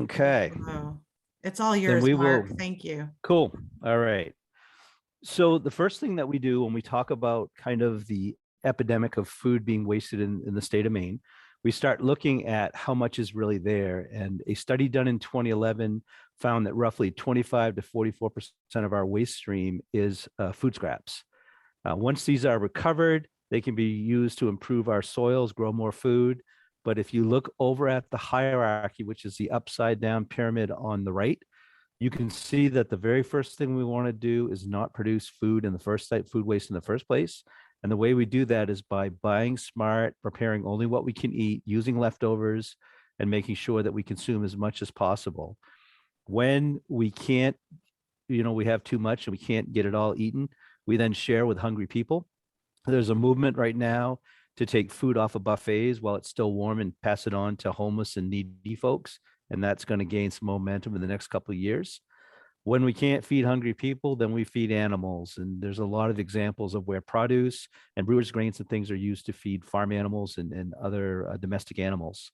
Okay, Oh, it's all then yours, we will, Mark. Thank you. cool. All right. So the first thing that we do when we talk about kind of the epidemic of food being wasted in the state of Maine, we start looking at how much is really there. And a study done in 2011 found that roughly 25 to 44% of our waste stream is food scraps. Once these are recovered, they can be used to improve our soils, grow more food. But if you look over at the hierarchy, which is the upside down pyramid on the right, you can see that the very first thing we want to do is not produce food in the first site, food waste in the first place. And the way we do that is by buying smart, preparing only what we can eat, using leftovers, and making sure that we consume as much as possible. When we can't, we have too much and we can't get it all eaten, we then share with hungry people. There's a movement right now to take food off of buffets while it's still warm and pass it on to homeless and needy folks. And that's going to gain some momentum in the next couple of years. When we can't feed hungry people, then we feed animals. And there's a lot of examples of where produce and brewers grains and things are used to feed farm animals and other domestic animals.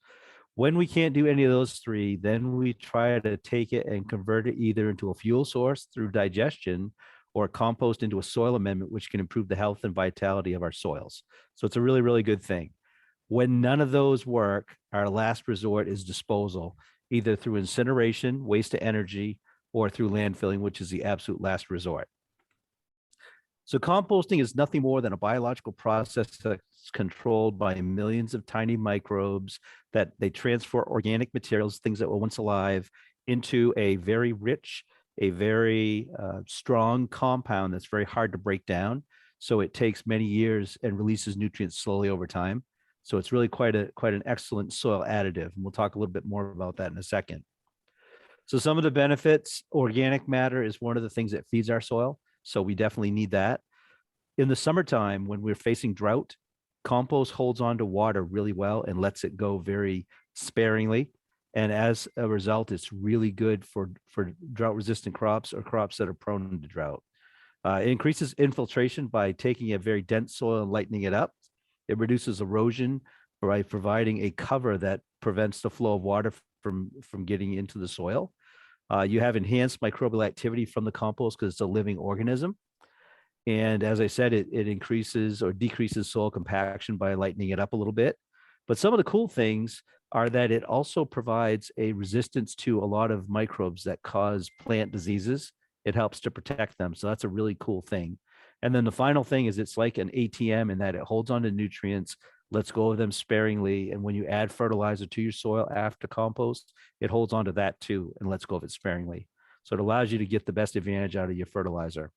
When we can't do any of those three, then we try to take it and convert it either into a fuel source through digestion or compost into a soil amendment, which can improve the health and vitality of our soils. So it's a really, really good thing. When none of those work, our last resort is disposal, either through incineration, waste to energy, or through landfilling, which is the absolute last resort. So composting is nothing more than a biological process that's controlled by millions of tiny microbes that they transfer organic materials, things that were once alive, into a very rich, a very strong compound that's very hard to break down. So it takes many years and releases nutrients slowly over time. So it's really quite an excellent soil additive. And we'll talk a little bit more about that in a second. So some of the benefits, organic matter is one of the things that feeds our soil. So we definitely need that. In the summertime, when we're facing drought, compost holds on to water really well and lets it go very sparingly. And as a result, it's really good for drought resistant crops or crops that are prone to drought. It increases infiltration by taking a very dense soil and lightening it up. It reduces erosion by providing a cover that prevents the flow of water from getting into the soil. You have enhanced microbial activity from the compost because it's a living organism. And as I said, it increases or decreases soil compaction by lightening it up a little bit. But some of the cool things are that it also provides a resistance to a lot of microbes that cause plant diseases. It helps to protect them. So that's a really cool thing. And then the final thing is it's like an ATM in that it holds on to nutrients, lets go of them sparingly. And when you add fertilizer to your soil after compost, it holds on to that too and lets go of it sparingly. So it allows you to get the best advantage out of your fertilizer.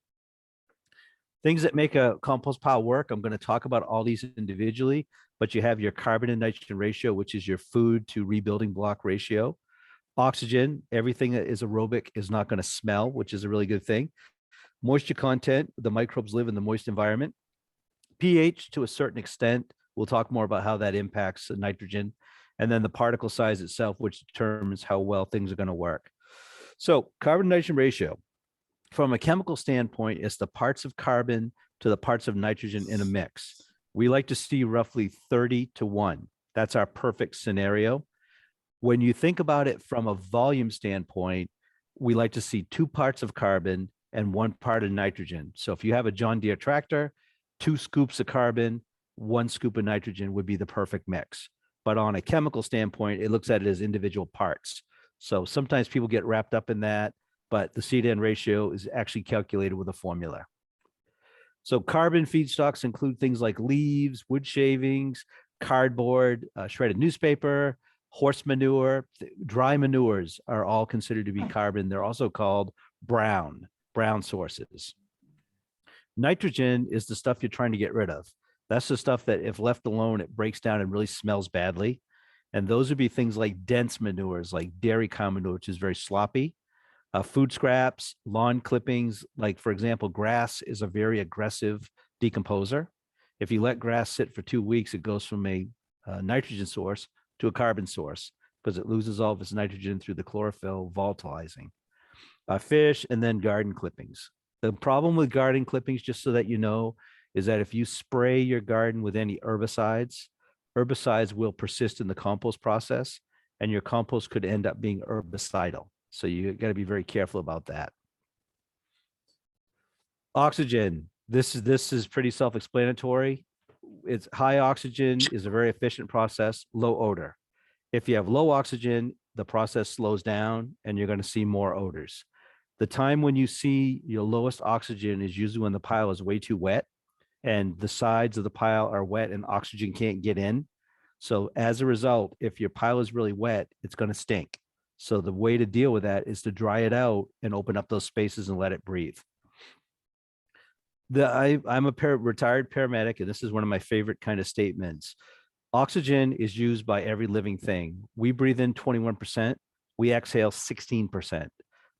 Things that make a compost pile work, I'm going to talk about all these individually, but you have your carbon and nitrogen ratio, which is your food to rebuilding block ratio. Oxygen, everything that is aerobic is not going to smell, which is a really good thing. Moisture content, the microbes live in the moist environment. pH to a certain extent, we'll talk more about how that impacts nitrogen. And then the particle size itself, which determines how well things are going to work. So carbon nitrogen ratio, from a chemical standpoint, it's the parts of carbon to the parts of nitrogen in a mix. We like to see roughly 30-1. That's our perfect scenario. When you think about it from a volume standpoint, we like to see 2 parts of carbon and 1 part of nitrogen. So if you have a John Deere tractor, 2 scoops of carbon, 1 scoop of nitrogen would be the perfect mix. But on a chemical standpoint, it looks at it as individual parts. So sometimes people get wrapped up in that, but the C/N ratio is actually calculated with a formula. So carbon feedstocks include things like leaves, wood shavings, cardboard, shredded newspaper, horse manure, dry manures are all considered to be carbon. They're also called brown sources. Nitrogen is the stuff you're trying to get rid of. That's the stuff that if left alone, it breaks down and really smells badly. And those would be things like dense manures, like dairy cow manure, which is very sloppy. Food scraps, lawn clippings, like for example, grass is a very aggressive decomposer. If you let grass sit for 2 weeks, it goes from a nitrogen source to a carbon source because it loses all of its nitrogen through the chlorophyll volatilizing. Fish and then garden clippings. The problem with garden clippings, just so that you know, is that if you spray your garden with any herbicides, herbicides will persist in the compost process and your compost could end up being herbicidal. So you got to be very careful about that. Oxygen. This is pretty self-explanatory. It's high oxygen is a very efficient process, low odor. If you have low oxygen, the process slows down and you're going to see more odors. The time when you see your lowest oxygen is usually when the pile is way too wet and the sides of the pile are wet and oxygen can't get in. So as a result, if your pile is really wet, it's going to stink. So the way to deal with that is to dry it out and open up those spaces and let it breathe. I'm a retired paramedic, and this is one of my favorite kind of statements. Oxygen is used by every living thing. We breathe in 21%, we exhale 16%.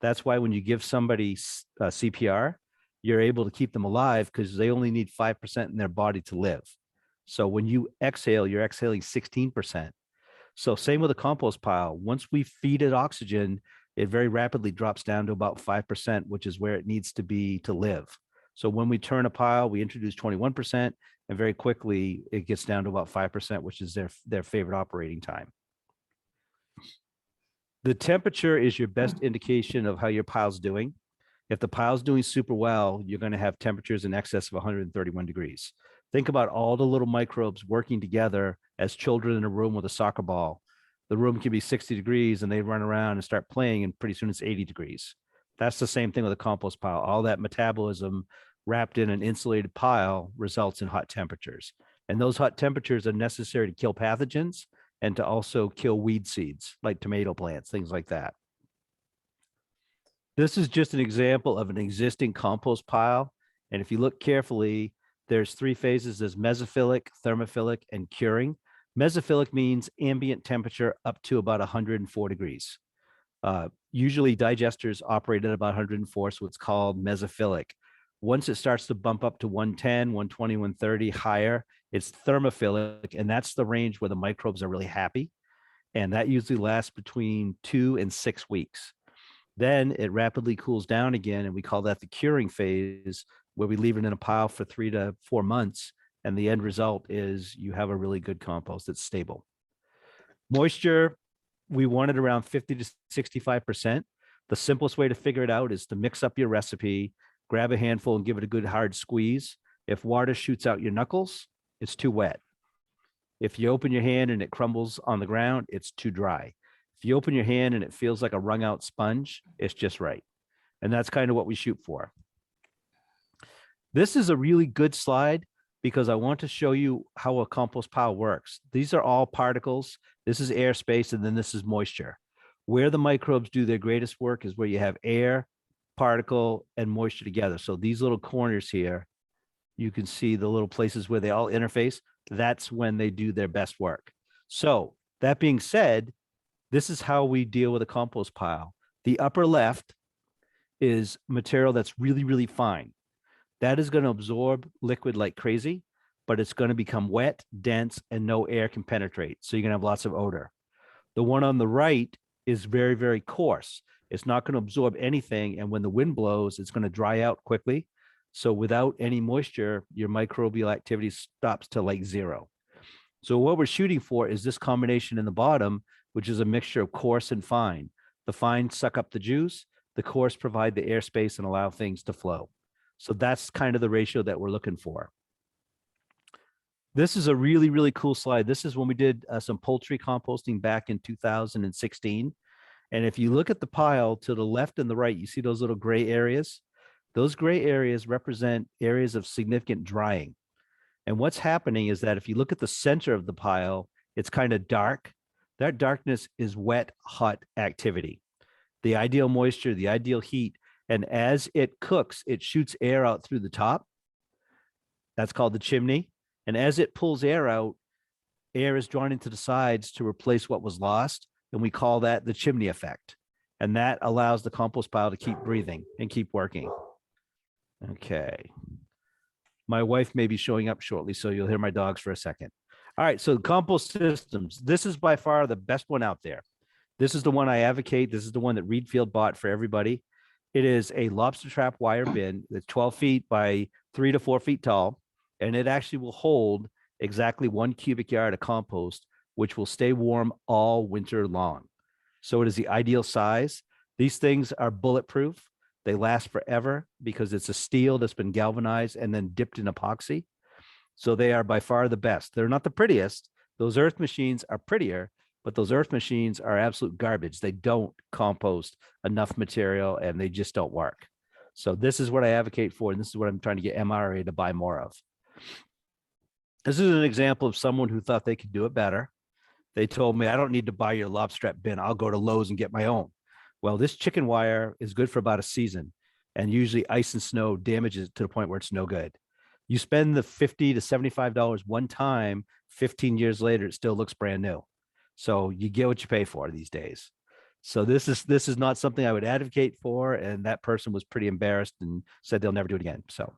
That's why when you give somebody CPR, you're able to keep them alive because they only need 5% in their body to live. So when you exhale, you're exhaling 16%. So same with a compost pile. Once we feed it oxygen, it very rapidly drops down to about 5%, which is where it needs to be to live. So when we turn a pile, we introduce 21%, and very quickly it gets down to about 5%, which is their favorite operating time. The temperature is your best indication of how your pile's doing. If the pile's doing super well, you're going to have temperatures in excess of 131 degrees. Think about all the little microbes working together as children in a room with a soccer ball. The room can be 60 degrees and they run around and start playing, and pretty soon it's 80 degrees. That's the same thing with a compost pile. All that metabolism wrapped in an insulated pile results in hot temperatures. And those hot temperatures are necessary to kill pathogens and to also kill weed seeds like tomato plants, things like that. This is just an example of an existing compost pile. And if you look carefully, there's three phases. There's mesophilic, thermophilic, and curing. Mesophilic means ambient temperature up to about 104 degrees. Usually digesters operate at about 104, so it's called mesophilic. Once it starts to bump up to 110, 120, 130, higher, it's thermophilic, and that's the range where the microbes are really happy. And that usually lasts between 2 and 6 weeks. Then it rapidly cools down again, and we call that the curing phase, where we leave it in a pile for 3 to 4 months, and the end result is you have a really good compost that's stable. Moisture, we want it around 50 to 65%. The simplest way to figure it out is to mix up your recipe, grab a handful and give it a good hard squeeze. If water shoots out your knuckles, it's too wet. If you open your hand and it crumbles on the ground, it's too dry. If you open your hand and it feels like a wrung out sponge, it's just right. And that's kind of what we shoot for. This is a really good slide because I want to show you how a compost pile works. These are all particles. This is airspace, and then this is moisture. Where the microbes do their greatest work is where you have air, particle, and moisture together. So these little corners here, you can see the little places where they all interface. That's when they do their best work. So that being said, this is how we deal with a compost pile. The upper left is material that's really, really fine. That is going to absorb liquid like crazy, but it's going to become wet, dense, and no air can penetrate. So you're going to have lots of odor. The one on the right is very, very coarse. It's not going to absorb anything. And when the wind blows, it's going to dry out quickly. So without any moisture, your microbial activity stops to like zero. So what we're shooting for is this combination in the bottom, which is a mixture of coarse and fine. The fine suck up the juice, the coarse provide the airspace and allow things to flow. So that's kind of the ratio that we're looking for. This is a really, really cool slide. This is when we did some poultry composting back in 2016. And if you look at the pile to the left and the right, you see those little gray areas. Those gray areas represent areas of significant drying. And what's happening is that if you look at the center of the pile, it's kind of dark. That darkness is wet, hot activity. The ideal moisture, the ideal heat. And as it cooks, it shoots air out through the top. That's called the chimney. And as it pulls air out, air is drawn into the sides to replace what was lost. And we call that the chimney effect. And that allows the compost pile to keep breathing and keep working. Okay. My wife may be showing up shortly, so you'll hear my dogs for a second. All right, so Compost Systems. This is by far the best one out there. This is the one I advocate. This is the one that Reedfield bought for everybody. It is a Lobster Trap wire bin that's 12 feet by 3 to 4 feet tall, and it actually will hold exactly 1 cubic yard of compost which will stay warm all winter long. So it is the ideal size. These things are bulletproof. They last forever because it's a steel that's been galvanized and then dipped in epoxy. So they are by far the best. They're not the prettiest. Those earth machines are prettier, but those earth machines are absolute garbage. They don't compost enough material and they just don't work. So this is what I advocate for. And this is what I'm trying to get MRA to buy more of. This is an example of someone who thought they could do it better. They told me, I don't need to buy your Lobster Trap bin. I'll go to Lowe's and get my own. Well, this chicken wire is good for about a season, and usually ice and snow damages it to the point where it's no good. You spend the $50 to $75 one time, 15 years later, it still looks brand new. So you get what you pay for these days. So this is not something I would advocate for. And that person was pretty embarrassed and said they'll never do it again. So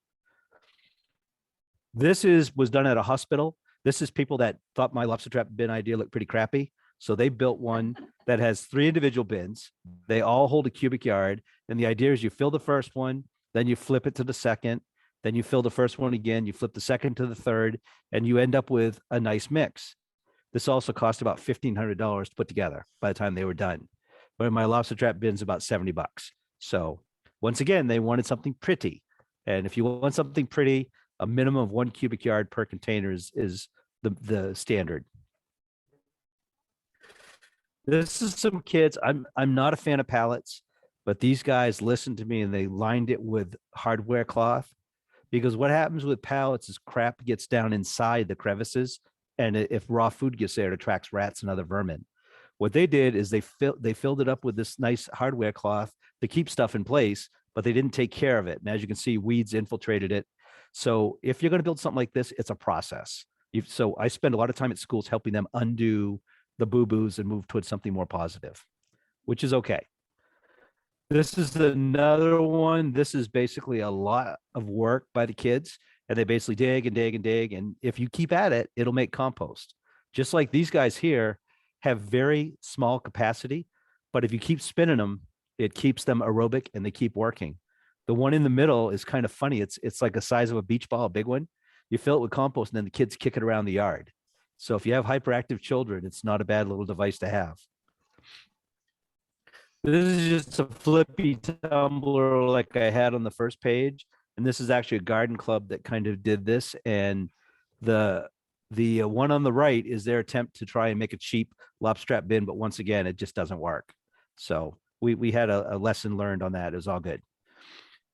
this was done at a hospital. This is people that thought my Lobster Trap bin idea looked pretty crappy. So they built one that has 3 individual bins. They all hold a cubic yard. And the idea is you fill the first one, then you flip it to the second, then you fill the first one again, you flip the second to the third, and you end up with a nice mix. This also cost about $1,500 to put together by the time they were done. But my Lobster Trap bin's about $70. So once again, they wanted something pretty. And if you want something pretty, a minimum of 1 cubic yard per container is the standard. This is some kids. I'm not a fan of pallets, but these guys listened to me and they lined it with hardware cloth, because what happens with pallets is crap gets down inside the crevices, and if raw food gets there, it attracts rats and other vermin. What they did is they filled it up with this nice hardware cloth to keep stuff in place, but they didn't take care of it. And as you can see, weeds infiltrated it. So if you're going to build something like this, it's a process. So I spend a lot of time at schools helping them undo the boo-boos and move towards something more positive, which is okay. This is another one. This is basically a lot of work by the kids, and they basically dig and dig and dig. And if you keep at it, it'll make compost. Just like these guys here have very small capacity, but if you keep spinning them, it keeps them aerobic and they keep working. The one in the middle is kind of funny. It's like the size of a beach ball, a big one. You fill it with compost and then the kids kick it around the yard. So if you have hyperactive children, it's not a bad little device to have. This is just a Flippy Tumbler like I had on the first page. And this is actually a garden club that kind of did this. And the one on the right is their attempt to try and make a cheap Lobster Trap bin. But once again, it just doesn't work. So we had a lesson learned on that. It was all good.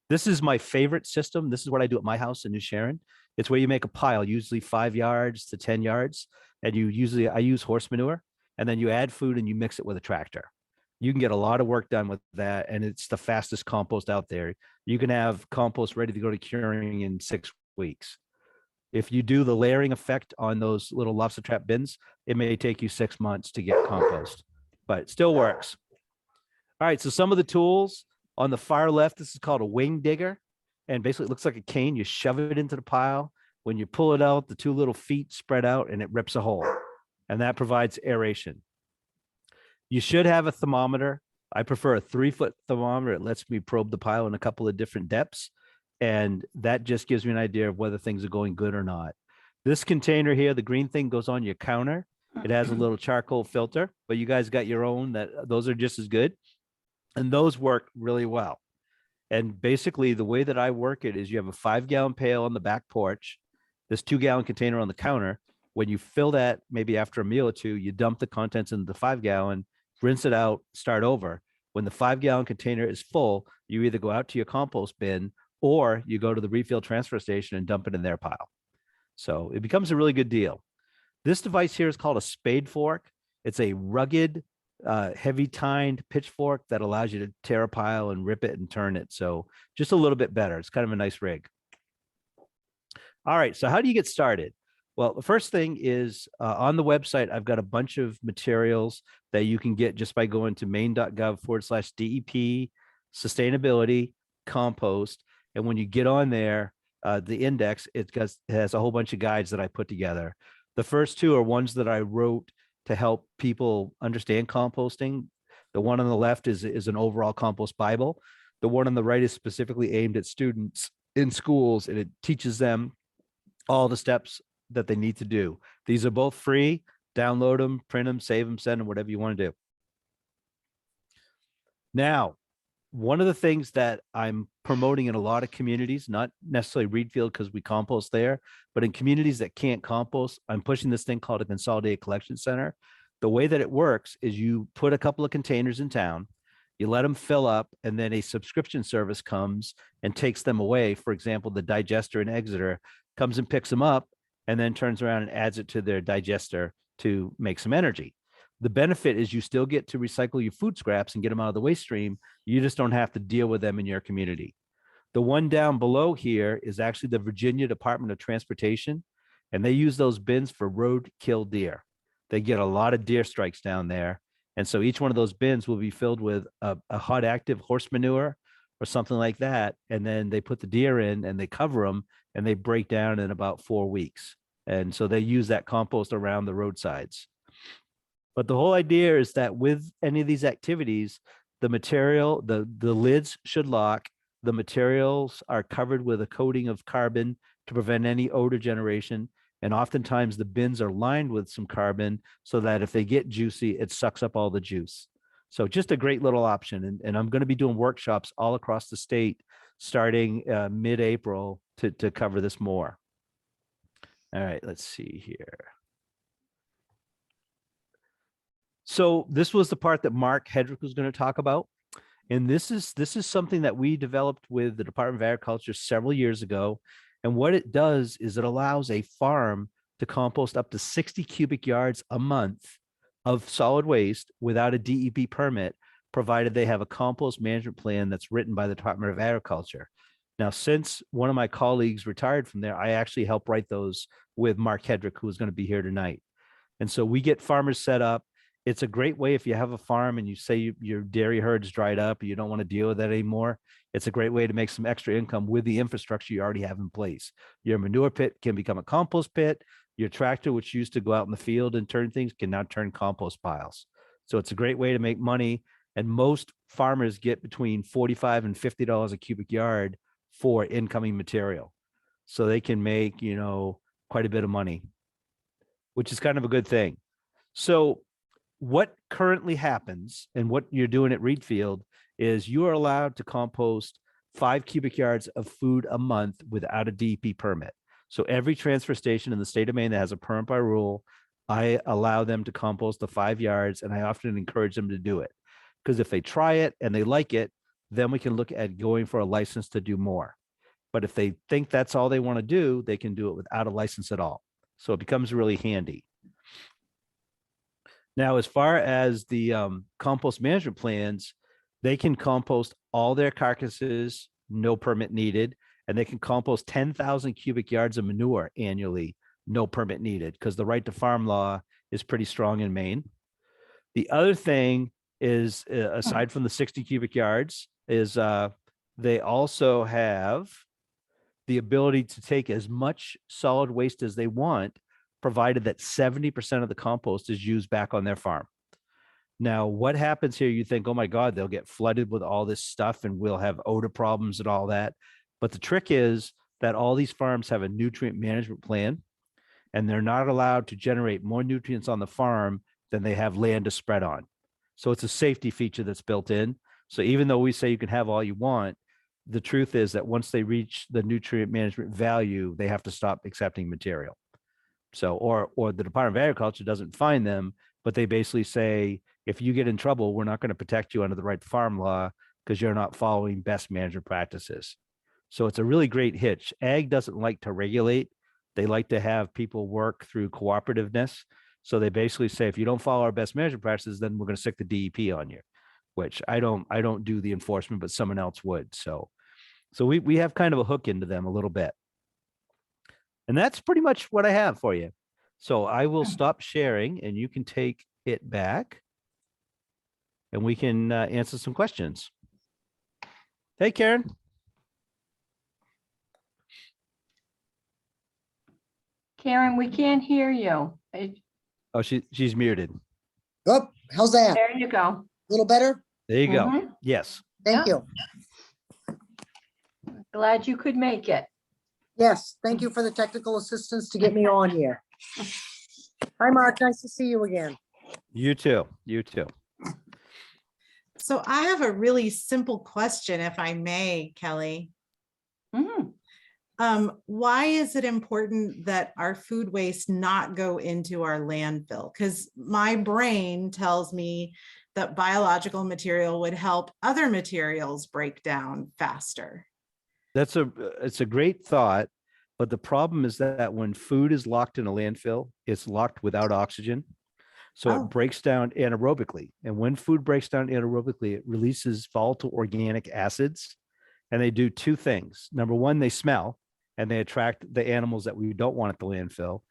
This is my favorite system. This is what I do at my house in New Sharon. It's where you make a pile, usually 5 yards to 10 yards. And I use horse manure, and then you add food and you mix it with a tractor. You can get a lot of work done with that. And it's the fastest compost out there. You can have compost ready to go to curing in 6 weeks. If you do the layering effect on those little Lobster Trap bins, it may take you 6 months to get compost, but it still works. All right, so some of the tools on the far left, this is called a wing digger. And basically it looks like a cane. You shove it into the pile. When you pull it out, the 2 little feet spread out and it rips a hole. And that provides aeration. You should have a thermometer. I prefer a 3-foot thermometer. It lets me probe the pile in a couple of different depths. And that just gives me an idea of whether things are going good or not. This container here, the green thing goes on your counter. It has a little charcoal filter, but you guys got your own those are just as good. And those work really well. And basically the way that I work it is you have a 5-gallon pail on the back porch, this 2-gallon container on the counter. When you fill that, maybe after a meal or 2, you dump the contents into the 5-gallon, rinse it out, start over. When the 5-gallon container is full, you either go out to your compost bin or you go to the refill transfer station and dump it in their pile. So it becomes a really good deal. This device here is called a spade fork. It's a rugged, heavy tined pitchfork that allows you to tear a pile and rip it and turn it. So just a little bit better. It's kind of a nice rig. All right, so how do you get started? Well, the first thing is on the website, I've got a bunch of materials that you can get just by going to maine.gov/DEP, sustainability, compost. And when you get on there, the index, it has a whole bunch of guides that I put together. The first 2 are ones that I wrote to help people understand composting. The one on the left is an overall compost Bible. The one on the right is specifically aimed at students in schools, and it teaches them all the steps that they need to do. These are both free. download them, print them, save them, send them, whatever you want to do. Now, one of the things that I'm promoting in a lot of communities, not necessarily Reedfield because we compost there, but in communities that can't compost, I'm pushing this thing called a consolidated collection center. The way that it works is you put a couple of containers in town, you let them fill up, and then a subscription service comes and takes them away. For example, the digester in Exeter comes and picks them up and then turns around and adds it to their digester to make some energy. The benefit is you still get to recycle your food scraps and get them out of the waste stream. You just don't have to deal with them in your community. The one down below here is actually the Virginia Department of Transportation, and they use those bins for roadkill deer. They get a lot of deer strikes down there. And so each one of those bins will be filled with a hot active horse manure or something like that. And then they put the deer in and they cover them and they break down in about 4 weeks. And so they use that compost around the roadsides. But the whole idea is that with any of these activities, the material, the lids should lock. The materials are covered with a coating of carbon to prevent any odor generation. And oftentimes the bins are lined with some carbon so that if they get juicy, it sucks up all the juice. So just a great little option. And I'm going to be doing workshops all across the state starting mid-April to cover this more. All right, let's see here. So this was the part that Mark Hedrick was going to talk about. And this is something that we developed with the Department of Agriculture several years ago. And what it does is it allows a farm to compost up to 60 cubic yards a month of solid waste without a DEP permit, provided they have a compost management plan that's written by the Department of Agriculture. Now, since one of my colleagues retired from there, I actually helped write those with Mark Hedrick, who is going to be here tonight. And so we get farmers set up. It's a great way if you have a farm and you say your dairy herd's dried up, you don't want to deal with that anymore. It's a great way to make some extra income with the infrastructure you already have in place. Your manure pit can become a compost pit. Your tractor, which used to go out in the field and turn things, can now turn compost piles. So it's a great way to make money. And most farmers get between $45 and $50 a cubic yard for incoming material. So they can make, quite a bit of money, which is kind of a good thing. So what currently happens and what you're doing at Reedfield is you are allowed to compost 5 cubic yards of food a month without a DEP permit. So every transfer station in the state of Maine that has a permit by rule, I allow them to compost the 5 yards, and I often encourage them to do it. Because if they try it and they like it, then we can look at going for a license to do more. But if they think that's all they want to do, they can do it without a license at all. So it becomes really handy. Now, as far as the compost management plans, they can compost all their carcasses, no permit needed, and they can compost 10,000 cubic yards of manure annually, no permit needed, because the right to farm law is pretty strong in Maine. The other thing is, aside from the 60 cubic yards, is they also have the ability to take as much solid waste as they want, provided that 70% of the compost is used back on their farm. Now, what happens here? You think, oh my God, they'll get flooded with all this stuff and we'll have odor problems and all that. But the trick is that all these farms have a nutrient management plan, and they're not allowed to generate more nutrients on the farm than they have land to spread on. So it's a safety feature that's built in. So even though we say you can have all you want, the truth is that once they reach the nutrient management value, they have to stop accepting material. So, or the Department of Agriculture doesn't fine them, but they basically say, if you get in trouble, we're not going to protect you under the right farm law because you're not following best management practices. So it's a really great hitch. Ag doesn't like to regulate. They like to have people work through cooperativeness. So they basically say, if you don't follow our best management practices, then we're going to stick the DEP on you, which I don't do the enforcement, but someone else would. So we have kind of a hook into them a little bit. And that's pretty much what I have for you. So I will stop sharing and you can take it back and we can answer some questions. Hey, Karen. Karen, we can't hear you. Oh, she's muted. Oh, how's that? There you go. A little better? There you go. Mhm. Yes. Thank Yeah. you. Glad you could make it. Yes, thank you for the technical assistance to get me on here. Hi, Mark. Nice to see you again. You too. You too. So I have a really simple question, if I may, Kelly. Mhm. Why is it important that our food waste not go into our landfill? Because my brain tells me that biological material would help other materials break down faster. It's a great thought, but the problem is that when food is locked in a landfill, it's locked without oxygen. So Oh. it breaks down anaerobically. And when food breaks down anaerobically, it releases volatile organic acids. And they do two things. Number one, they smell and they attract the animals that we don't want at the landfill.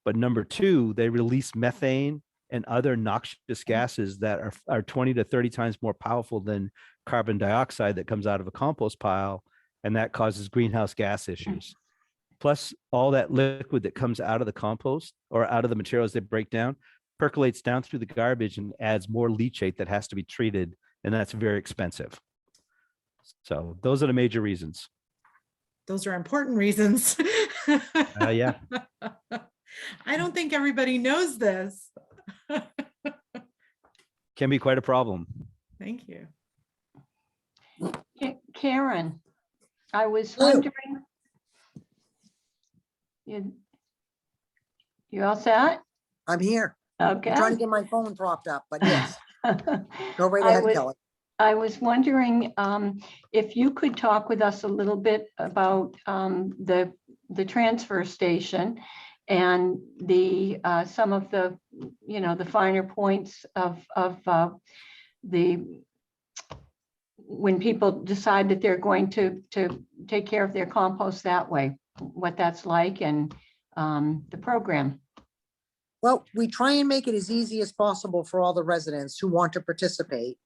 But number two, they release methane and other noxious gases that are 20 to 30 times more powerful than carbon dioxide that comes out of a compost pile. And that causes greenhouse gas issues. Plus, all that liquid that comes out of the compost or out of the materials they break down percolates down through the garbage and adds more leachate that has to be treated. And that's very expensive. So those are the major reasons. Those are important reasons. Yeah. I don't think everybody knows this. Can be quite a problem. Thank you. Karen, I was Hello. wondering. You all set? I'm here. Okay. I'm trying to get my phone propped up, but yes, go right I ahead, would- Kelly. I was wondering if you could talk with us a little bit about the transfer station and the some of the, the finer points of the when people decide that they're going to take care of their compost that way, what that's like, and the program. Well, we try and make it as easy as possible for all the residents who want to participate.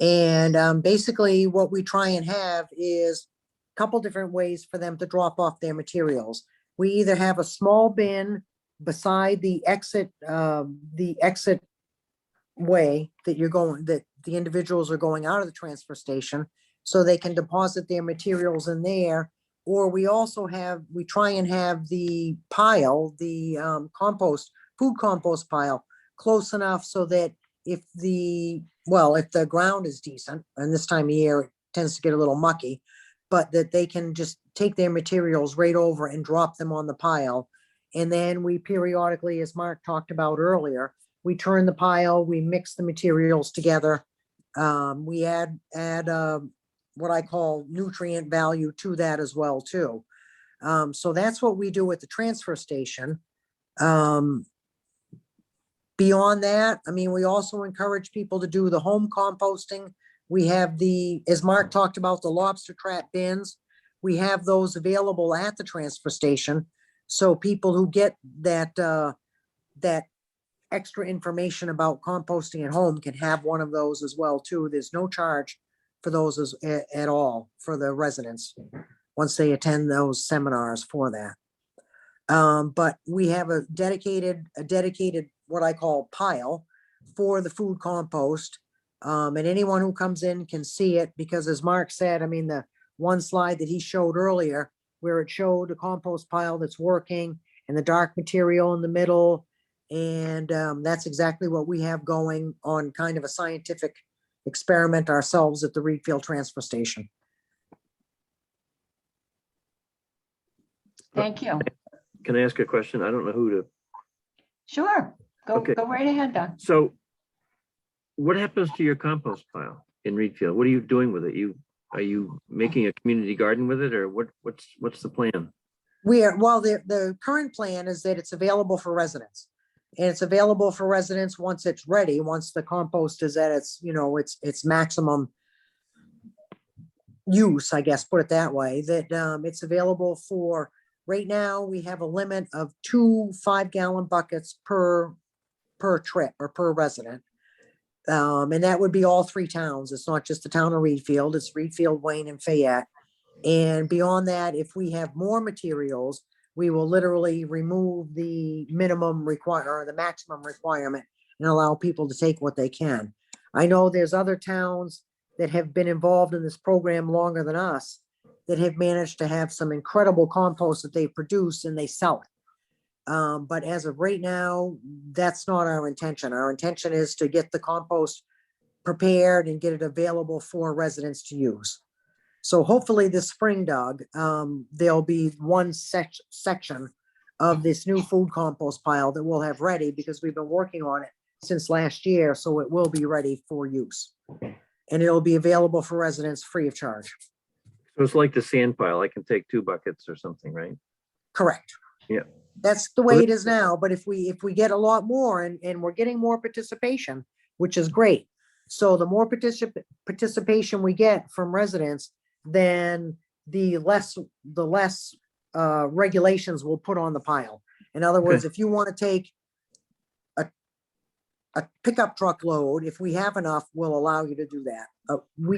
And basically what we try and have is a couple different ways for them to drop off their materials. We either have a small bin beside the exit way that you're going, that the individuals are going out of the transfer station, so they can deposit their materials in there. Or we also have, we try and have the pile, the food compost pile, close enough so that if the ground is decent, and this time of year it tends to get a little mucky, but that they can just take their materials right over and drop them on the pile. And then we periodically, as Mark talked about earlier, we turn the pile, we mix the materials together. We add what I call nutrient value to that as well too. So that's what we do at the transfer station. Beyond that, I mean, we also encourage people to do the home composting. We have as Mark talked about, the Lobster Trap bins. We have those available at the transfer station. So people who get that extra information about composting at home can have one of those as well too. There's no charge for those at all for the residents once they attend those seminars for that. But we have a dedicated what I call pile for the food compost. And anyone who comes in can see it, because as Mark said, I mean, the one slide that he showed earlier where it showed a compost pile that's working and the dark material in the middle. And that's exactly what we have going on, kind of a scientific experiment ourselves at the Reed Field Transfer Station. Thank you. Can I ask a question? I don't know who to. Sure. Okay. Go right ahead, Doug. So what happens to your compost pile in Reed Field? What are you doing with it? Are you making a community garden with it, or what's the plan? The current plan is that it's available for residents. And it's available for residents once it's ready, once the compost is at its maximum use, I guess, put it that way, that it's available for, right now, we have a limit of 2 5-gallon buckets per trip or per resident. And that would be all 3 towns. It's not just the town of Reed Field, it's Reed Field, Wayne, and Fayette. And beyond that, if we have more materials, we will literally remove the the maximum requirement and allow people to take what they can. I know there's other towns that have been involved in this program longer than us that have managed to have some incredible compost that they produce and they sell it. But as of right now, that's not our intention. Our intention is to get the compost prepared and get it available for residents to use. So hopefully this spring, Doug, there'll be one section of this new food compost pile that we'll have ready because we've been working on it since last year. So it will be ready for use. And it'll be available for residents free of charge. So it's like the sand pile. I can take 2 buckets or something, right? Correct. Yeah. That's the way it is now. But if we get a lot more and we're getting more participation, which is great. So the more participation we get from residents, then the less regulations we'll put on the pile. In other words, if you want to take a pickup truck load, if we have enough, we'll allow you to do that. We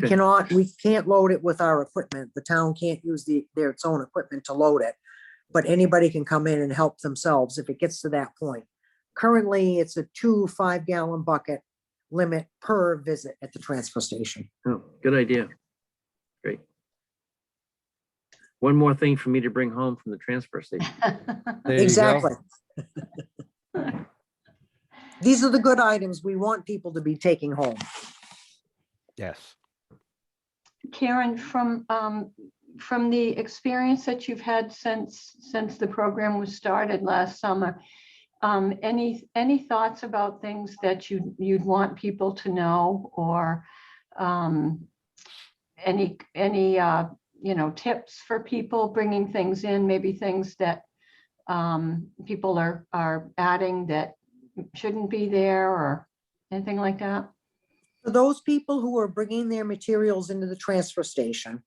can't load it with our equipment. The town can't use its own equipment to load it, but anybody can come in and help themselves if it gets to that point. Currently, it's a 2 5-gallon bucket limit per visit at the transfer station. Oh, good idea. Great. One more thing for me to bring home from the transfer station. There you go. Exactly. These are the good items we want people to be taking home. Yes. Karen, from the experience that you've had since the program was started last summer, any thoughts about things that you'd want people to know, or any tips for people bringing things in, maybe things that people are adding that shouldn't be there, or anything like that? For those people who are bringing their materials into the transfer station,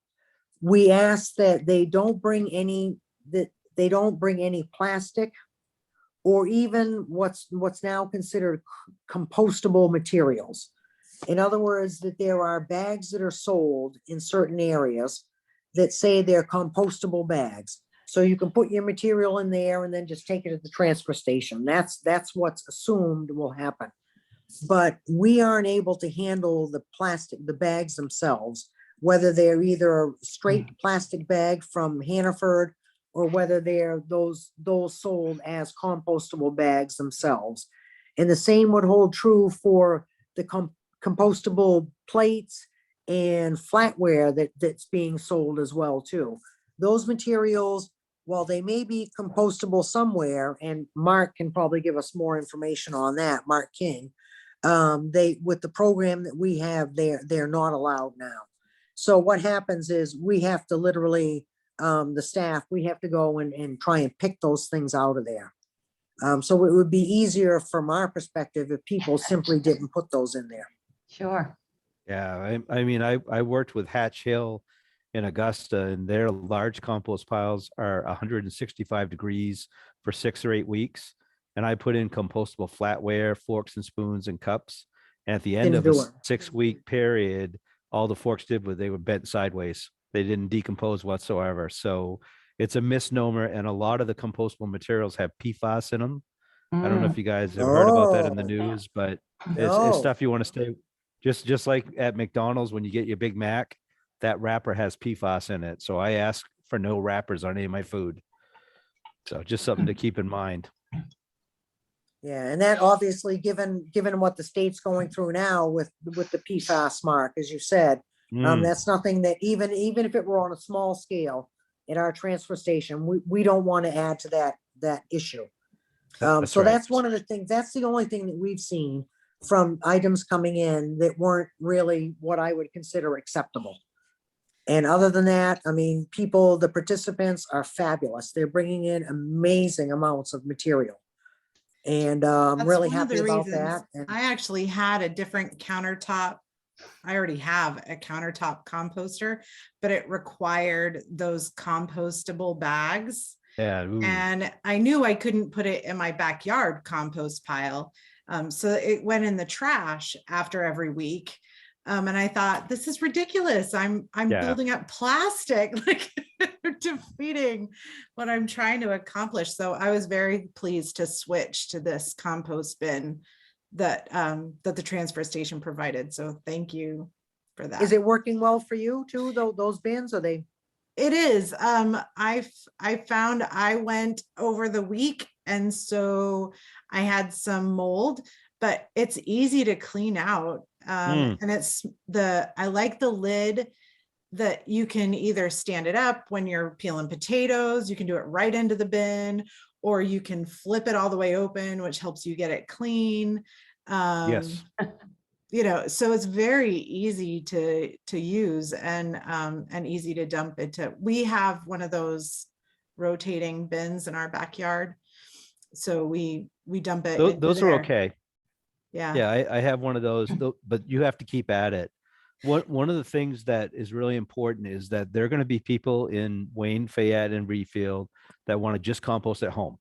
we ask that they don't bring any plastic or even what's now considered compostable materials. In other words, that there are bags that are sold in certain areas that say they're compostable bags. So you can put your material in there and then just take it to the transfer station. That's what's assumed will happen. But we aren't able to handle the bags themselves, whether they're either a straight plastic bag from Hannaford or whether they're those sold as compostable bags themselves. And the same would hold true for the compostable plates and flatware that's being sold as well too. Those materials, while they may be compostable somewhere, and Mark can probably give us more information on that, Mark King, with the program that we have, they're not allowed now. So what happens is we have to literally, the staff, we have to go and try and pick those things out of there. So it would be easier from our perspective if people simply didn't put those in there. Sure. Yeah, I mean, I worked with Hatch Hill in Augusta, and their large compost piles are 165 degrees for 6 or 8 weeks. And I put in compostable flatware, forks and spoons and cups. And at the end Didn't of a do it. 6-week period, all the forks did was they were bent sideways. They didn't decompose whatsoever. So it's a misnomer. And a lot of the compostable materials have PFAS in them. I don't know if you guys have heard about that in the news, but it's No. stuff you want to stay, just like at McDonald's, when you get your Big Mac, that wrapper has PFAS in it. So I ask for no wrappers on any of my food. So just something to keep in mind. Yeah, and that obviously, given what the state's going through now with the PFAS mark, as you said, that's nothing that even if it were on a small scale at our transfer station, we don't want to add to that issue. That's So right. that's one of the things, that's the only thing that we've seen from items coming in that weren't really what I would consider acceptable. And other than that, I mean, the participants are fabulous. They're bringing in amazing amounts of material. And I'm That's really one of happy the about reasons that. And I actually had a different countertop. I already have a countertop composter, but it required those compostable bags. Yeah. Ooh. And I knew I couldn't put it in my backyard compost pile. So it went in the trash after every week. And I thought, this is ridiculous. I'm building up plastic, like defeating what I'm trying to accomplish. So I was very pleased to switch to this compost bin that the transfer station provided. So thank you for that. is it working well for you too, those bins? Are they? It is. I found I went over the week, and so I had some mold, but it's easy to clean out. Mm. And I like the lid that you can either stand it up when you're peeling potatoes, you can do it right into the bin, or you can flip it all the way open, which helps you get it clean. Yes. So it's very easy to use and easy to dump into. We have one of those rotating bins in our backyard, so we dump it into Those are there. okay. Yeah. Yeah, I have one of those, but you have to keep at it. One of the things that is really important is that there are going to be people in Wayne, Fayette, and Reedfield that want to just compost at home.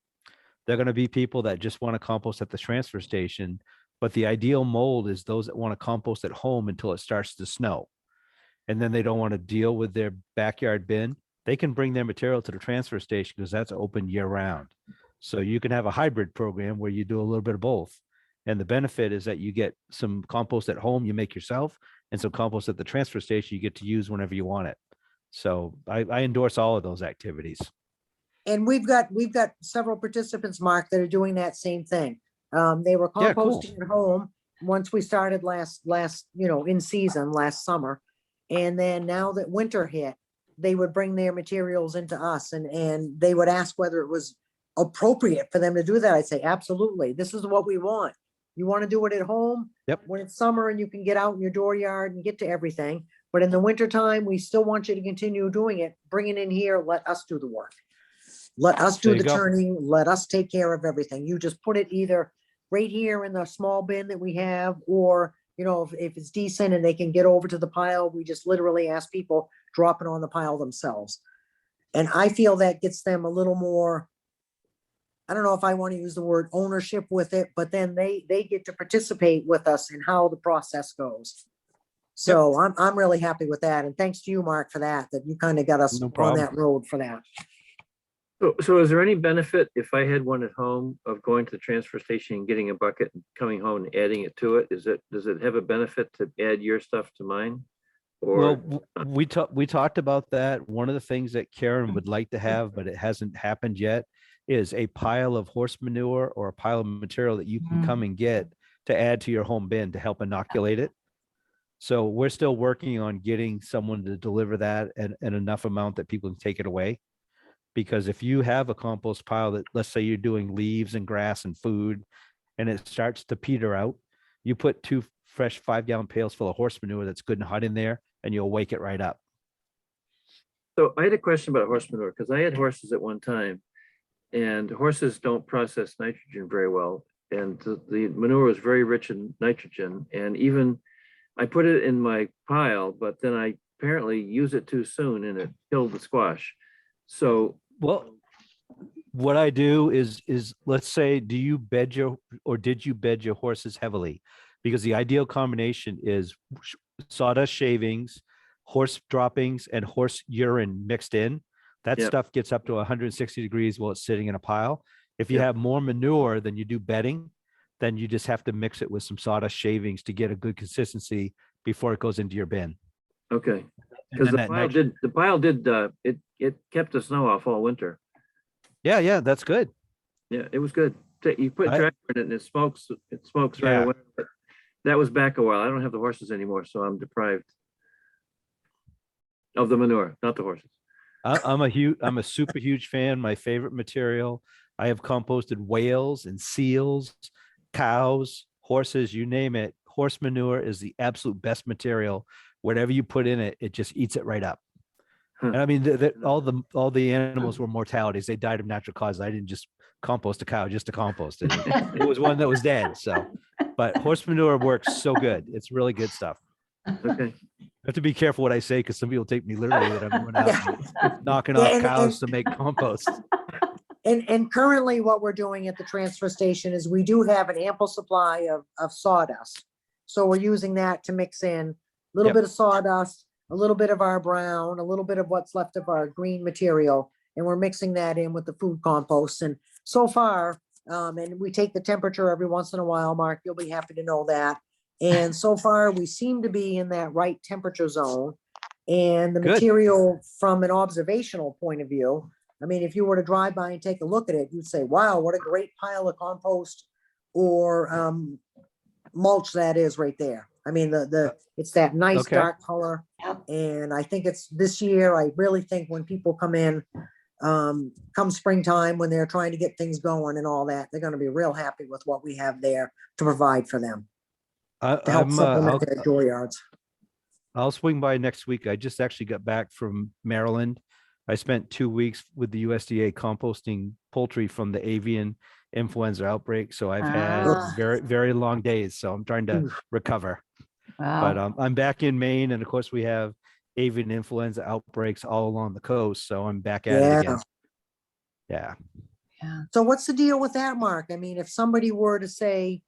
They're going to be people that just want to compost at the transfer station. But the ideal mold is those that want to compost at home until it starts to snow. And then they don't want to deal with their backyard bin. They can bring their material to the transfer station because that's open year round. So you can have a hybrid program where you do a little bit of both. And the benefit is that you get some compost at home you make yourself, and some compost at the transfer station you get to use whenever you want it. So I endorse all of those activities. And we've got several participants, Mark, that are doing that same thing. They were Yeah, cool. composting at home once we started last, in season last summer. And then now that winter hit, they would bring their materials into us and they would ask whether it was appropriate for them to do that. I'd say, absolutely. This is what we want. You want to do it at home? Yep. When it's summer and you can get out in your dooryard and get to everything. But in the wintertime, we still want you to continue doing it. Bring it in here. Let us do the work. Let us do There you the go. turning. Let us take care of everything. You just put it either right here in the small bin that we have, or, if it's decent and they can get over to the pile, we just literally ask people, drop it on the pile themselves. And I feel that gets them a little more, I don't know if I want to use the word ownership with it, but then they get to participate with us in how the process goes. So I'm really happy with that. And thanks to you, Mark, for that you kind of got us No on problem. that road for that. So is there any benefit if I had one at home of going to the transfer station and getting a bucket and coming home and adding it to it? Does it have a benefit to add your stuff to mine? Or Well, we talked about that. One of the things that Karen would like to have, but it hasn't happened yet, is a pile of horse manure or a pile of material that you can come and get to add to your home bin to help inoculate it. So we're still working on getting someone to deliver that and enough amount that people can take it away. Because if you have a compost pile that, let's say you're doing leaves and grass and food, and it starts to peter out, you put 2 fresh 5-gallon pails full of horse manure that's good and hot in there, and you'll wake it right up. So I had a question about horse manure, because I had horses at one time, and horses don't process nitrogen very well. And the manure was very rich in nitrogen. And even I put it in my pile, but then I apparently used it too soon and it killed the squash. So, Well, what I do is let's say, did you bed your horses heavily? Because the ideal combination is sawdust shavings, horse droppings, and horse urine mixed in. That Yep. stuff gets up to 160 degrees while it's sitting in a pile. If you Yep. have more manure than you do bedding, then you just have to mix it with some sawdust shavings to get a good consistency before it goes into your bin. okay. And Because then that the pile did, it kept the snow off all winter. Yeah, that's good. Yeah, it was good. You put I- tractor in it and it smokes right Yeah. away. But that was back a while. I don't have the horses anymore, so I'm deprived of the manure, not the horses. I'm a super huge fan. My favorite material. I have composted whales and seals, cows, horses, you name it. Horse manure is the absolute best material. Whatever you put in it, it just eats it right up. Huh. And I mean, all the animals were mortalities. They died of natural causes. I didn't just compost a cow just to compost it. It was one that was dead. So, but horse manure works so good. It's really good stuff. Okay. I have to be careful what I say because some people take me literally that I'm going out and knocking Yeah, off and- cows to make compost. And currently what we're doing at the transfer station is we do have an ample supply of sawdust. So we're using that to mix in a little Yep. bit of sawdust, a little bit of our brown, a little bit of what's left of our green material. And we're mixing that in with the food compost. And so far, and we take the temperature every once in a while, Mark, you'll be happy to know that. And so far, we seem to be in that right temperature zone. And the Good. material from an observational point of view, I mean, if you were to drive by and take a look at it, you'd say, wow, what a great pile of compost or mulch that is right there. I mean, it's that nice Okay. dark color. Yep. And I think it's this year, I really think when people come in, come springtime, when they're trying to get things going and all that, they're gonna be real happy with what we have there to provide for them, to help I'm, supplement their dooryards. I'll swing by next week. I just actually got back from Maryland. I spent 2 weeks with the USDA composting poultry from the avian influenza outbreak. So I've had Ah. very, very long days. So I'm trying to recover. But Wow. I'm back in Maine, and of course we have avian influenza outbreaks all along the coast. So I'm back at it Yeah. again. Yeah. Yeah. So what's the deal with that, Mark? I mean, if somebody were to say,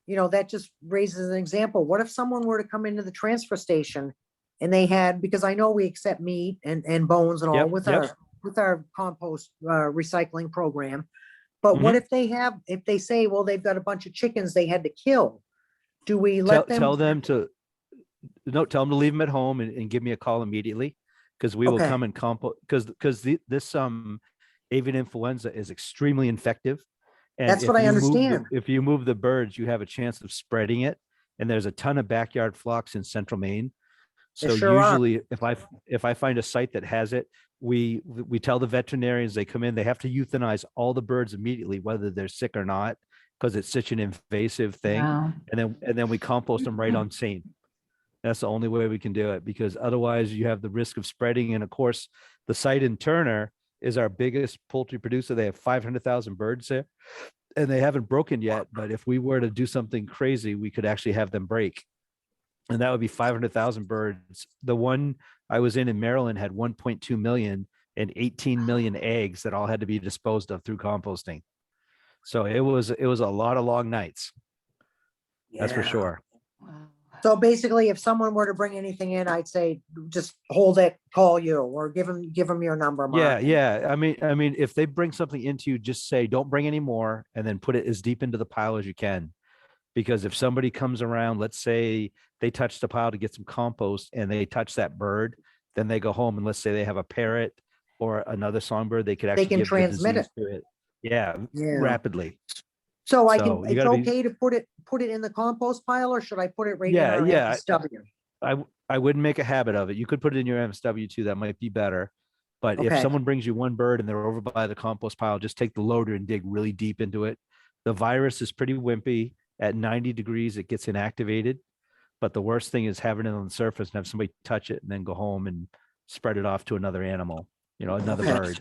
that just raises an example. What if someone were to come into the transfer station and they had, because I know we accept meat and bones and all Yep, with yep. our compost recycling program. But what if they say, well, they've got a bunch of chickens they had to kill? Do we let them? Tell them to leave them at home and give me a call immediately, because we will Okay. come and compost, because this avian influenza is extremely infective. And That's what I understand. if you move the birds, you have a chance of spreading it. And there's a ton of backyard flocks in central Maine. There So sure are. usually if I find a site that has it, we tell the veterinarians, they come in, they have to euthanize all the birds immediately, whether they're sick or not, because it's such an invasive thing. Wow. And then we compost them right on scene. That's the only way we can do it, because otherwise you have the risk of spreading. And of course, the site in Turner is our biggest poultry producer. They have 500,000 birds there, and they haven't broken yet. But if we were to do something crazy, we could actually have them break. And that would be 500,000 birds. The one I was in Maryland had 1.2 million and 18 million eggs that all had to be disposed of through composting. So it was a lot of long nights. That's for Yeah. sure. Wow. So basically, if someone were to bring anything in, I'd say, just hold it, call you, or give them your number, Mark. Yeah. I mean, if they bring something into you, just say, don't bring any more, and then put it as deep into the pile as you can. Because if somebody comes around, let's say they touch the pile to get some compost and they touch that bird, then they go home, and let's say they have a parrot or another songbird, they could actually can give the transmit disease to it. Yeah, Yeah. rapidly. So So it's you gotta be, okay to put it in the compost pile, or should I put it right in Yeah, our yeah. MSW? I wouldn't make a habit of it. You could put it in your MSW too. That might be better. But if Okay. someone brings you one bird and they're over by the compost pile, just take the loader and dig really deep into it. The virus is pretty wimpy. At 90 degrees, it gets inactivated. But the worst thing is having it on the surface and have somebody touch it and then go home and spread it off to another animal, another Okay. bird.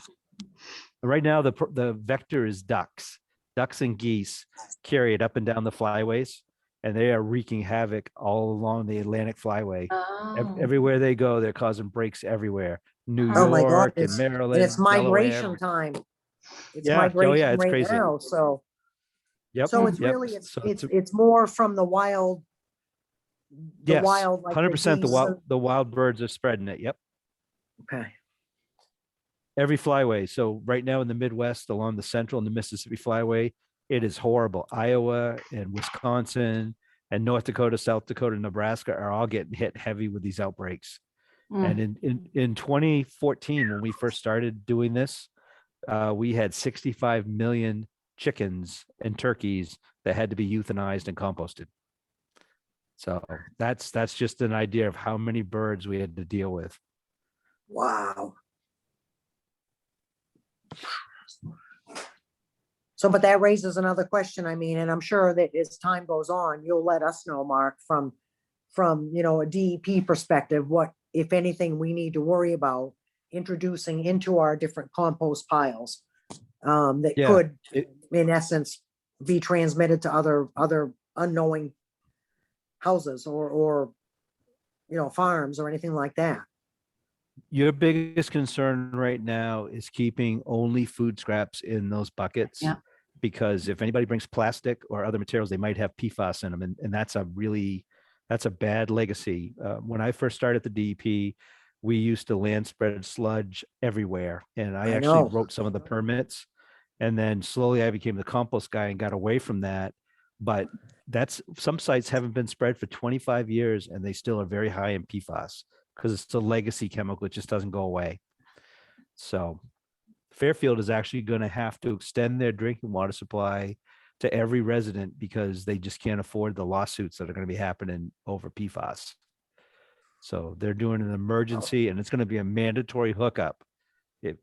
Right now, the vector is ducks. Ducks and geese carry it up and down the flyways, and they are wreaking havoc all along the Atlantic flyway. Oh. Everywhere they go, they're causing breaks everywhere. New Oh Oh my God, York and and Maryland, it's migration Delaware. time. It's Yeah. migration It's right crazy. now, so Yep. so it's Yep. really So it's more from the wild. yes, wild, like the 100% geese and- the wild birds are spreading it. Yep. Okay. Every flyway. So right now in the Midwest, along the Central and the Mississippi Flyway, it is horrible. Iowa and Wisconsin and North Dakota, South Dakota, Nebraska are all getting hit heavy with these outbreaks. Mm. And in 2014, when we first started doing this, we had 65 million chickens and turkeys that had to be euthanized and composted. So that's just an idea of how many birds we had to deal with. Wow. So, but that raises another question. I mean, and I'm sure that as time goes on, you'll let us know, Mark, from a DEP perspective, what, if anything, we need to worry about introducing into our different compost piles that Yeah, could, it- in essence, be transmitted to other unknowing houses or farms or anything like that. Your biggest concern right now is keeping only food scraps in those buckets. Yeah. Because if anybody brings plastic or other materials, they might have PFAS in them. And that's a bad legacy. When I first started the DEP, we used to land spread sludge everywhere. And I I actually know. wrote some of the permits. And then slowly I became the compost guy and got away from that. But some sites haven't been spread for 25 years and they still are very high in PFAS. because it's a legacy chemical. It just doesn't go away. So Fairfield is actually going to have to extend their drinking water supply to every resident because they just can't afford the lawsuits that are going to be happening over PFAS. So they're doing an emergency, and it's going to be a mandatory hookup.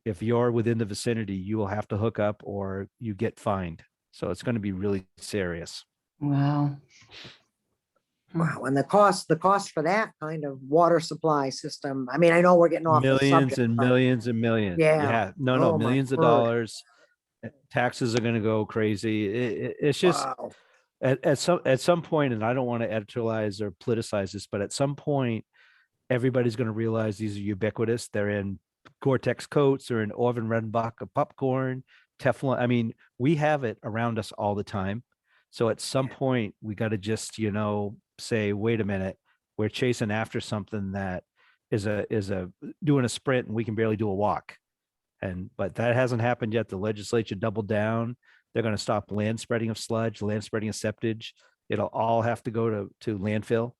If you're within the vicinity, you will have to hook up or you get fined. So it's going to be really serious. Wow. Wow, and the cost for that kind of water supply system, I mean, I know we're getting off the Millions subject. and but millions and millions. Yeah. No, Oh, my millions of word. dollars. Taxes are going to go crazy. It's just Wow. at some point, and I don't want to editorialize or politicize this, but at some point, everybody's going to realize these are ubiquitous. They're in Gore-Tex coats, they're in Orvin Redenbacher popcorn, Teflon. I mean, we have it around us all the time. So at some point, we got to just, say, wait a minute, we're chasing after something that is doing a sprint and we can barely do a walk. But that hasn't happened yet. The legislature doubled down. They're going to stop land spreading of sludge, land spreading of septage. It'll all have to go to landfill.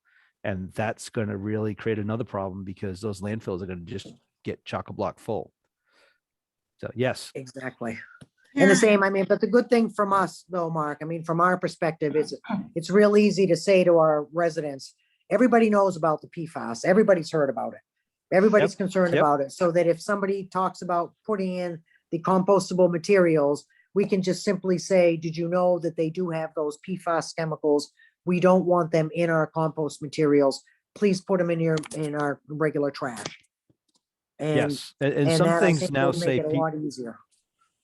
And that's going to really create another problem because those landfills are going to just get chock-a-block full. So yes. Exactly. And the same, I mean, but the good thing from us though, Mark, I mean, from our perspective, it's real easy to say to our residents, everybody knows about the PFAS. Everybody's heard about it. Everybody's Yep, concerned yep. about it. So that if somebody talks about putting in the compostable materials, we can just simply say, did you know that they do have those PFAS chemicals? We don't want them in our compost materials. Please put them in our regular trash. And, Yes. And and some that, I things think, now will say, make it a lot easier.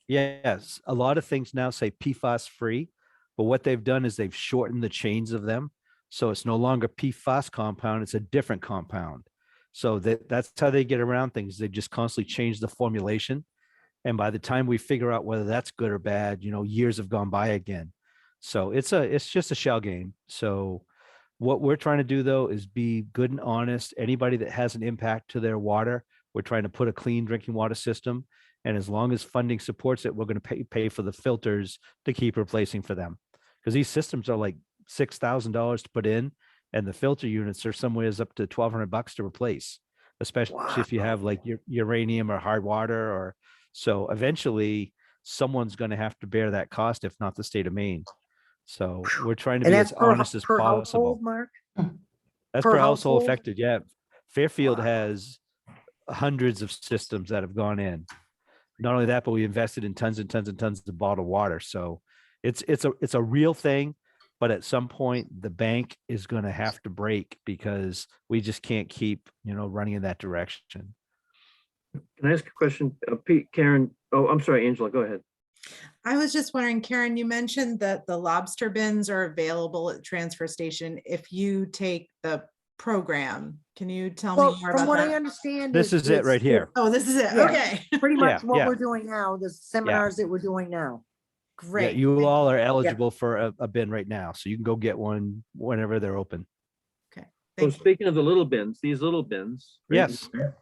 yes, a lot of things now say PFAS free, but what they've done is they've shortened the chains of them. So it's no longer PFAS compound, it's a different compound. So that's how they get around things. They just constantly change the formulation. And by the time we figure out whether that's good or bad, years have gone by again. So it's just a shell game. So what we're trying to do though is be good and honest. Anybody that has an impact to their water, we're trying to put a clean drinking water system. And as long as funding supports it, we're going to pay for the filters to keep replacing for them. Because these systems are like $6,000 to put in, and the filter units are somewhere up to $1,200 to replace, especially if you have like uranium or hard water. Or so eventually someone's going to have to bear that cost, if not the state of Maine. So we're trying to And be that's as honest as per possible. household, Mark? That's per per household household? affected. Yeah. Fairfield Wow. has hundreds of systems that have gone in. Not only that, but we invested in tons and tons and tons of bottled water. So it's a real thing. But at some point, the bank is going to have to break because we just can't keep, running in that direction. Can I ask a question? Pete, Karen, oh, I'm sorry, Angela, go ahead. I was just wondering, Karen, you mentioned that the lobster bins are available at the transfer station if you take the program. Can you tell me Well, more from about what I that? understand. This is it right here. Oh, this is it. Yeah. Okay, Pretty much Yeah, what yeah. we're doing now, the seminars that we're doing now. Yeah, great. you all are eligible for a bin right now. So you can go get one whenever they're open. So Thank you. speaking of the little bins, these little bins. right Yes. here,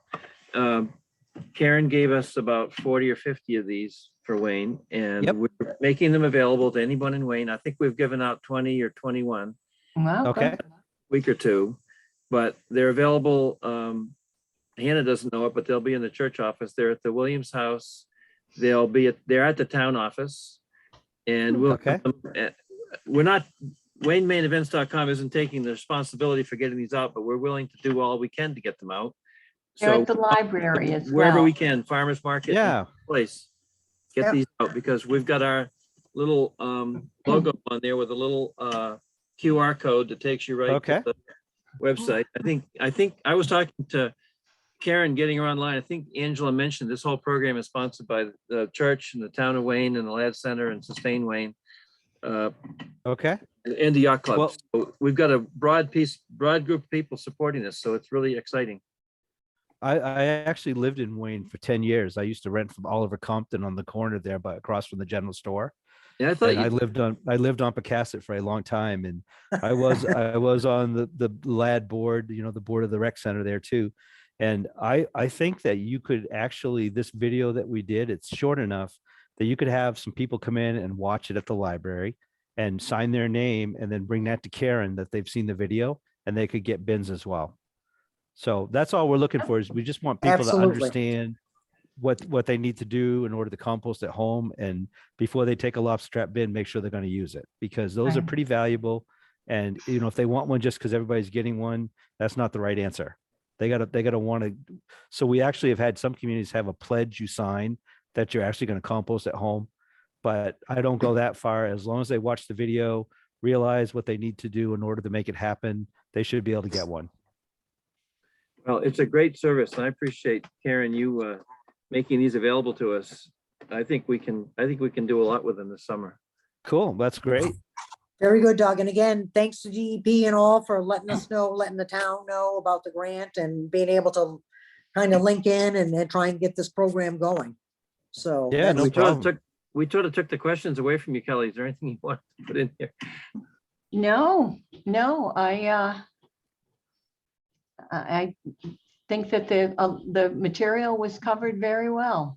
Karen gave us about 40 or 50 of these for Wayne, and Yep. we're making them available to anyone in Wayne. I think we've given out 20 or 21 Wow. Okay. good. week or two, but they're available. Hannah doesn't know it, but they'll be in the church office. They're at the Williams house. They're at the town office, and we'll. Okay. We're not. WayneMainEvents.com isn't taking the responsibility for getting these out, but we're willing to do all we can to get them out. They're So at the library as wherever well. we can, farmers market, Yeah. place, get Yep. these out, because we've got our little logo on there with a little QR code that takes you right Okay. to the website. I think I was talking to Karen getting her online. I think Angela mentioned this whole program is sponsored by the church and the town of Wayne and the Ladd Center and Sustain Wayne Okay. and the yacht club. Well- So we've got a broad group of people supporting this, so it's really exciting. I actually lived in Wayne for 10 years. I used to rent from Oliver Compton on the corner there, but across from the general store. Yeah, I thought And I you, lived on Pecasset for a long time. And I was on the LAD board, the board of the rec center there too. And I think that you could actually, this video that we did, it's short enough that you could have some people come in and watch it at the library and sign their name and then bring that to Karen that they've seen the video, and they could get bins as well. So that's all we're looking for, is we just want people to Absolutely. understand what they need to do in order to compost at home. And before they take a lobster trap bin, make sure they're going to use it, because those are Right. pretty valuable. And, you know, if they want one just because everybody's getting one, that's not the right answer. They gotta want to. So we actually have had some communities have a pledge you sign that you're actually going to compost at home. But I don't go that far. As long as they watch the video, realize what they need to do in order to make it happen, they should be able to get one. Well, it's a great service. And I appreciate, Karen, you making these available to us. I think we can do a lot with them this summer. Cool. That's great. Very good, Doug. And again, thanks to DEP and all for letting us know, letting the town know about the grant and being able to kind of link in and then try and get this program going. So. Yeah, no We problem. sort of took the questions away from you, Kelly. Is there anything you want to put in here? No, I think that the material was covered very well.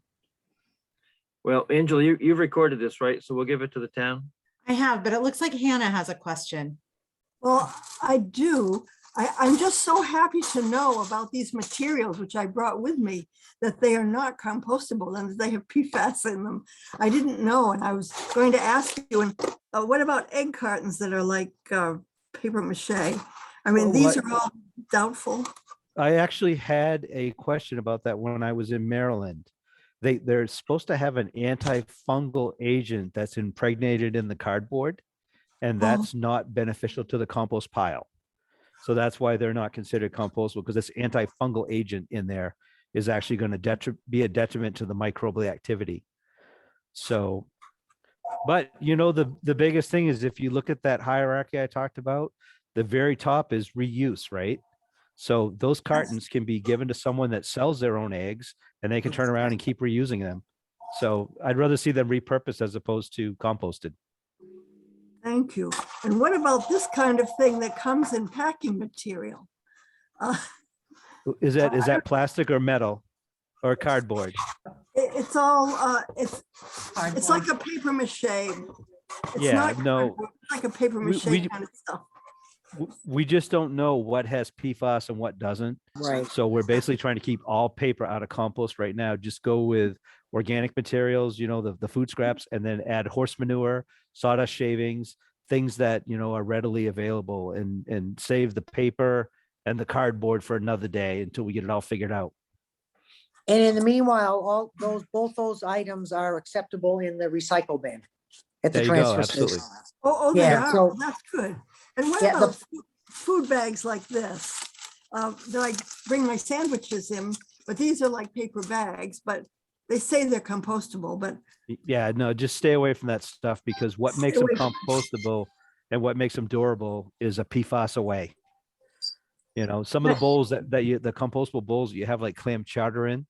Well, Angela, you've recorded this, right? So we'll give it to the town. I have, but it looks like Hannah has a question. Well, I do. I'm just so happy to know about these materials, which I brought with me, that they are not compostable and that they have PFAS in them. I didn't know, and I was going to ask you, and what about egg cartons that are like paper mache? I mean, Oh, these are all doubtful. I actually had a question about that when I was in Maryland. They're supposed to have an antifungal agent that's impregnated in the cardboard, and that's not beneficial to the compost pile. So that's why they're not considered compostable, because this antifungal agent in there is actually going to be a detriment to the microbial activity. So, but you know, the biggest thing is, if you look at that hierarchy I talked about, the very top is reuse, right? So those cartons can be given to someone that sells their own eggs, and they can turn around and keep reusing them. So I'd rather see them repurposed as opposed to composted. Thank you. And what about this kind of thing that comes in packing material? Is that plastic or metal or cardboard? It's all, it's like a paper mache. It's Yeah, not no. cardboard, it's like a paper mache we- kind of stuff. We just don't know what has PFAS and what doesn't. Right. So we're basically trying to keep all paper out of compost right now. Just go with organic materials, you know, the food scraps, and then add horse manure, sawdust shavings, things that, you know, are readily available, and save the paper and the cardboard for another day until we get it all figured out. And in the meanwhile, both those items are acceptable in the recycle bin at the There you go, transfer absolutely. station. Oh, they Yeah, are. so- That's good. And what Yeah, about food bags like this? That I bring my sandwiches in, but these are like paper bags, but they say they're compostable, but Yeah, no, just stay away from that stuff, because what makes them compostable and what makes them durable is a PFAS away. You know, some of the bowls the compostable bowls that you have like clam chowder in,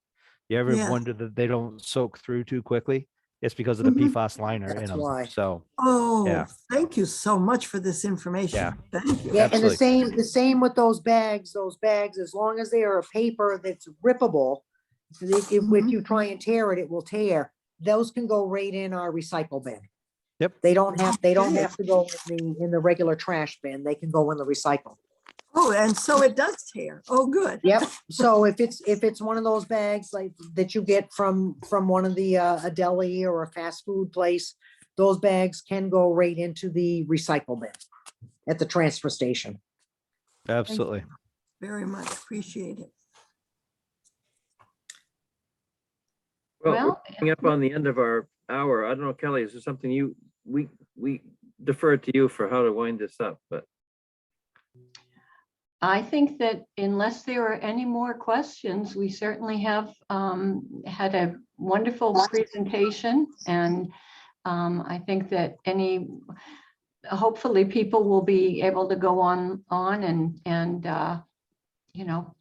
you ever Yeah. wonder that they don't soak through too quickly? It's because of the Mhm. PFAS liner in That's them. why. So, oh, Yeah. thank you so much for this information. Yeah. Thank you. Yeah, and Absolutely. the same with those bags, as long as they are a paper that's rippable, if Mhm. you try and tear it, it will tear. Those can go right in our recycle bin. Yep. They don't have to go in the regular trash bin. They can go in the recycle. Oh, and so it does tear. Oh, good. Yep. So if it's one of those bags like that you get from one of the a deli or a fast food place, those bags can go right into the recycle bin at the transfer station. absolutely. Very much appreciate it. Well, Well, we're coming up on the end of our hour. I don't know, Kelly, is there something we defer to you for how to wind this up, but I think that unless there are any more questions, we certainly have had a wonderful presentation. And I think that hopefully people will be able to go on and you know,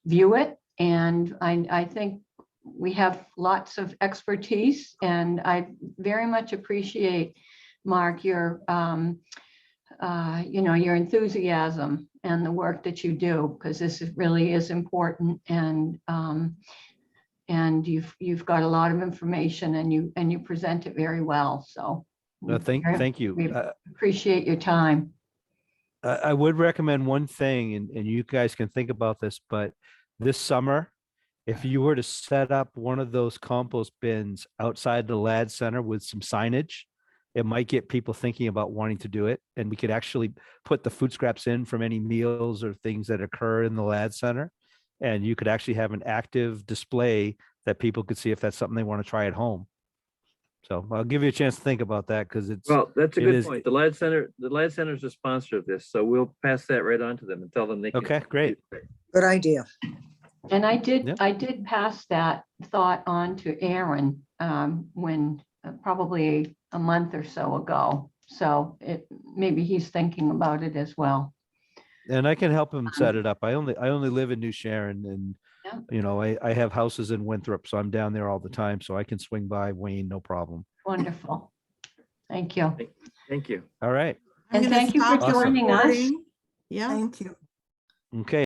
view it. And I think we have lots of expertise, and I very much appreciate, Mark, your you know, your enthusiasm and the work that you do, because this really is important. And you've got a lot of information, and you present it very well. So No, thank you. we appreciate your time. I would recommend one thing, and you guys can think about this, but this summer, if you were to set up one of those compost bins outside the Lad Center with some signage, it might get people thinking about wanting to do it. And we could actually put the food scraps in from any meals or things that occur in the Lad Center. And you could actually have an active display that people could see if that's something they want to try at home. So I'll give you a chance to think about that because it's, Well, that's a it good is- point. The Lad Center is a sponsor of this, so we'll pass that right on to them and tell them they can. okay, great. Good idea. And I Yeah. did pass that thought on to Aaron when probably a month or so ago. So maybe he's thinking about it as well. And I can help him set it up. I only live in New Sharon and, Yeah. you know, I have houses in Winthrop, so I'm down there all the time. So I can swing by Wayne, no problem. Wonderful. Thank you. Thank you. All right. I'm And gonna thank you for stop the joining us. recording. Yeah. Thank you. Okay.